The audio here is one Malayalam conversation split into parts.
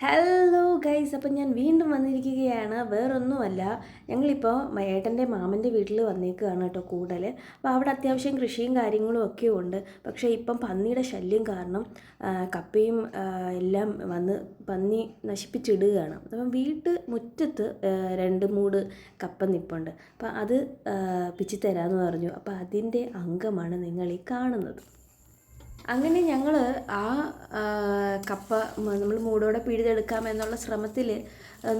ഹലോ ഗൈസ്, അപ്പം ഞാൻ വീണ്ടും വന്നിരിക്കുകയാണ്. വേറൊന്നുമല്ല, ഞങ്ങളിപ്പോൾ ഏട്ടൻ്റെ മാമൻ്റെ വീട്ടിൽ വന്നേക്കുകയാണ് കേട്ടോ കൂടുതൽ. അപ്പോൾ അവിടെ അത്യാവശ്യം കൃഷിയും കാര്യങ്ങളും ഒക്കെ ഉണ്ട്. പക്ഷേ ഇപ്പം പന്നിയുടെ ശല്യം കാരണം കപ്പയും എല്ലാം വന്ന് പന്നി നശിപ്പിച്ചിടുകയാണ്. അപ്പം മുറ്റത്ത് 2 മൂട് കപ്പ നിൽപ്പുണ്ട്. അപ്പോൾ അത് പിച്ചിത്തരാമെന്ന് പറഞ്ഞു. അപ്പോൾ അതിൻ്റെ അംഗമാണ് നിങ്ങൾ ഈ കാണുന്നത്. അങ്ങനെ ഞങ്ങൾ ആ കപ്പ നമ്മൾ മൂടോടെ പിഴുതെടുക്കാമെന്നുള്ള ശ്രമത്തിൽ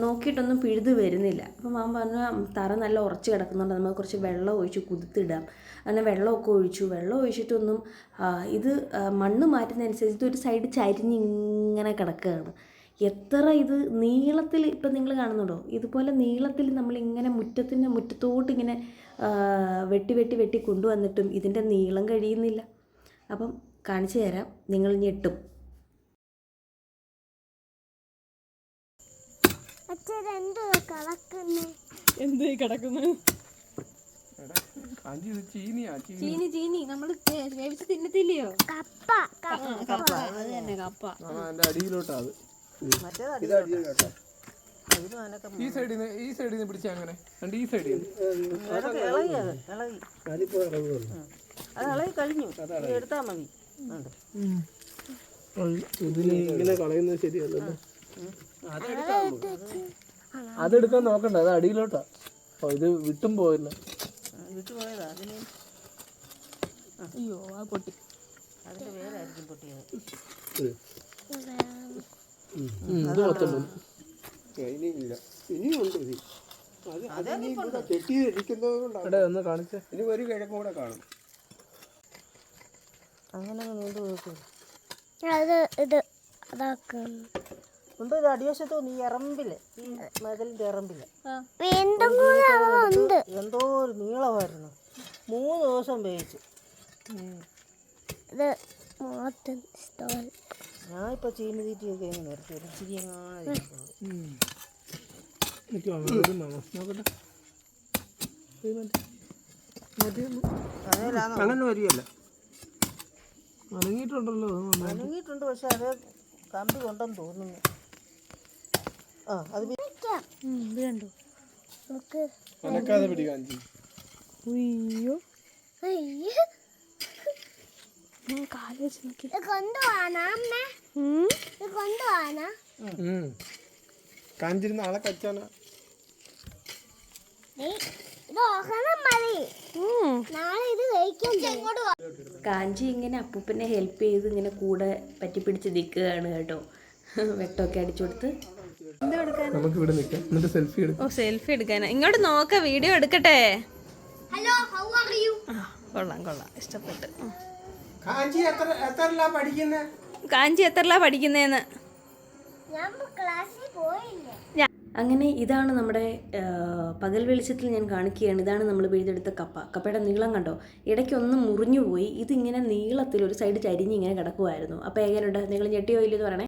നോക്കിയിട്ടൊന്നും പിഴുത് വരുന്നില്ല. അപ്പം മാമൻ പറഞ്ഞു തറ നല്ല ഉറച്ച് കിടക്കുന്നുണ്ട്, നമുക്ക് കുറച്ച് വെള്ളം ഒഴിച്ച് കുതിർത്തിടാം. അങ്ങനെ വെള്ളമൊക്കെ വെള്ളം ഒഴിച്ചിട്ടൊന്നും ഇത് മണ്ണ് മാറ്റുന്നതനുസരിച്ച് ഇതൊരു സൈഡ് ചരിഞ്ഞിങ്ങനെ കിടക്കുകയാണ്. എത്ര ഇത് നീളത്തിൽ ഇപ്പം നിങ്ങൾ കാണുന്നുണ്ടോ, ഇതുപോലെ നീളത്തിൽ നമ്മളിങ്ങനെ മുറ്റത്തോട്ട് ഇങ്ങനെ വെട്ടി കൊണ്ടുവന്നിട്ടും ഇതിൻ്റെ നീളം കഴിയുന്നില്ല. അപ്പം കാണിച്ചു തരാം, നിങ്ങൾ ഞെട്ടും. ചീനി നമ്മൾ വേവിച്ച് തിന്നത്തില്ലയോ? കപ്പ അത് തന്നെ കപ്പ. ഈ സൈഡിൽ നിന്ന് പിടിച്ച അങ്ങനെ ഈ സൈഡിൽ ഇളകി കഴിഞ്ഞു, എടുത്താൽ മതി. ഇതിന് ഇങ്ങനെ കളയുന്നത് ശരിയല്ലല്ലോ. അതെടുക്കാൻ നോക്കണ്ട, അത് അടിയിലോട്ടാ. ഇത് വിട്ടും പോയില്ല, വിട്ടുപോയതാ. അതിന് അയ്യോ ആ പൊട്ടി, അതിന്റെ വേരായിരിക്കും പൊട്ടിയത്. ഒന്ന് കാണിച്ചേ, ഇനി ഒരു കിഴക്കും കൂടെ കാണും. അങ്ങനെ നീണ്ടു നോക്കും. ഉണ്ട് അടിവശത്തോ നീ ഇറമ്പില്, ഈ മതിലിന്റെ ഇറമ്പില് എന്തോ ഒരു നീളമായിരുന്നു. 3 ദിവസം വേവിച്ചു. ഞാനിപ്പോ ചീനി തീറ്റിയൊക്കെ നിർത്തി, ഒരു ചിരി അങ്ങനെ വരികയല്ല, അനങ്ങിയിട്ടുണ്ടല്ലോ. അനങ്ങിയിട്ടുണ്ട്, പക്ഷെ അത് കമ്പി കൊണ്ടെന്ന് തോന്നുന്നു. അത് കണ്ടു അനക്കാതെ പിടിക്കാൻ. അയ്യോ കാല് വെച്ച് നോക്കി കാഞ്ചിരുന്ന ആളെ കച്ചാന. കാഞ്ചി ഇങ്ങനെ അപ്പൂപ്പനെ ഹെൽപ്പ് ചെയ്ത് ഇങ്ങനെ കൂടെ പറ്റിപ്പിടിച്ച് നിൽക്കുകയാണ് കേട്ടോ. വെട്ടമൊക്കെ അടിച്ചു കൊടുത്ത് നമുക്ക് ഇവിടെ നിൽക്കാം, എന്നിട്ട് സെൽഫി എടുക്കാം. സെൽഫി എടുക്കാനാ? ഇങ്ങോട്ട് നോക്ക, വീഡിയോ എടുക്കട്ടെ. കൊള്ളാം, ഇഷ്ടപ്പെട്ടു. കാഞ്ചി എത്രലാ പഠിക്കുന്നേന്ന്? അങ്ങനെ ഇതാണ് നമ്മുടെ പകൽ വെളിച്ചത്തിൽ ഞാൻ കാണിക്കുകയാണ്. ഇതാണ് നമ്മൾ പിഴുതെടുത്ത കപ്പയുടെ നീളം കണ്ടോ, ഇടയ്ക്കൊന്നും മുറിഞ്ഞു പോയി. ഇതിങ്ങനെ നീളത്തിൽ ഒരു സൈഡ് ചരിഞ്ഞ് ഇങ്ങനെ കിടക്കുമായിരുന്നു. അപ്പോൾ എങ്ങനെയുണ്ട്, നിങ്ങൾ ഞെട്ടിയോ ഇല്ലെന്ന് പറയണേ.